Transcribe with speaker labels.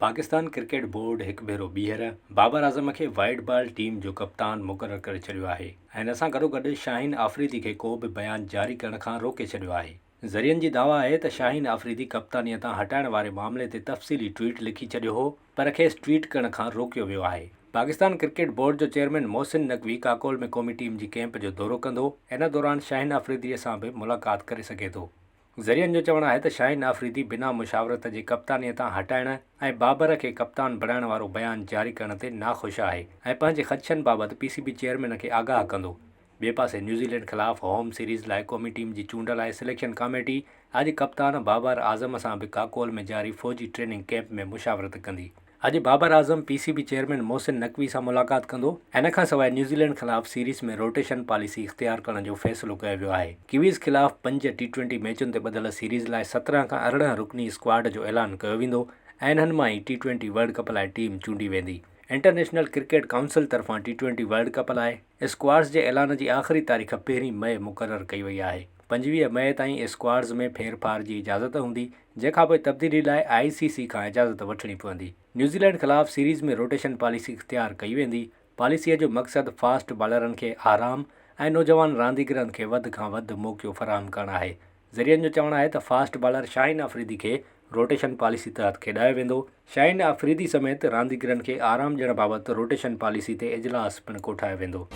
Speaker 1: Pakistan cricket board हिकु भेरो ॿीहर बाबर आज़म खे वाइट बॉल टीम जो कप्तान मुक़ररु करे छॾियो आहे ऐं इन सां गॾोगॾु शाहीन आफ़रीदी खे को बि बयानु जारी करण खां रोके छॾियो आहे। ज़रियनि जी दावा आहे त शाहीन आफ़रीदी कप्तानीअ तां हटाइण वारे मामले ते तफ़सीली ट्वीट लिखी छॾियो हो, पर खेसि ट्वीट करण खां रोकियो वियो आहे। पाकिस्तान क्रिकेट बोर्ड जो चेयरमैन मोहसिन नक़वी काकोल में क़ौमी टीम जी कैंप जो दौरो कंदो। इन दौरान शाहीन आफ़रीदीअ सां बि मुलाक़ात करे सघे थो। ज़रियनि जो चवणु आहे त शाहीन आफ़रीदी बिना मुशावरत जे कप्तानीअ तां हटाइण ऐं बाबर खे कप्तान बणाइण वारो बयानु जारी करण ते नाख़ुशि आहे ऐं पंहिंजे ख़दशनि बाबति PCB चेयरमैन खे आगाह कंदो। ॿिए पासे न्यूज़ीलैंड ख़िलाफ़ होम सीरीज़ लाइ क़ौमी टीम जी चूंड लाइ सिलेक्शन कमेटी अॼु कप्तान बाबर आज़म सां बि काकोल में जारी फ़ौजी ट्रेनिंग कैंप में मुशावरत कंदी। अॼु बाबर आज़म PCB चेयरमैन मोहसिन नक़वी सां मुलाक़ात कंदो। इन खां सवाइ न्यूज़ीलैंड ख़िलाफ़ सीरीज़ में रोटेशन पॉलिसी इख़्तियार करण जो फ़ैसिलो कयो वियो आहे। कीवीज़ ख़िलाफ़ 5 T20 मैचुनि ते ॿधल सीरीज़ लाइ 17 खां 18 रुकनी स्क्वाड जो ऐलान कयो वेंदो ऐं इन्हनि मां ई T20 वर्ल्ड कप लाइ टीम चूंडी वेंदी। इंटरनेशनल क्रिकेट काउंसिल तरफ़ां T20 वर्ल्ड कप लाइ स्क्वाड्स जे ऐलान जी आख़िरी तारीख़ 1 मई मुक़ररु कई वई आहे। 25 मई ताईं स्क्वाड्स में फेरफार जी इजाज़त हूंदी, जंहिंखां पोइ तब्दीली लाइ ICC खां इजाज़त वठणी पवंदी। न्यूज़ीलैंड ख़िलाफ़ सीरीज़ में रोटेशन पॉलिसी इख़्तियार कई वेंदी। पॉलिसीअ जो मक़सदु फास्ट बॉलरनि खे आराम ऐं नौजवान रांदीगरनि खे वधि खां वधि मौक़ियो फ़राहम करणु आहे। ज़रियनि जो चवणु आहे त फास्ट बॉलर शाहीन आफ़रीदी खे रोटेशन पॉलिसी तहत खेॾायो वेंदो। शाहीन आफ़रीदी समेत रांदीगरनि खे आराम ॾियण बाबति रोटेशन पॉलिसी ते इजलास पिणु कोठायो वेंदो।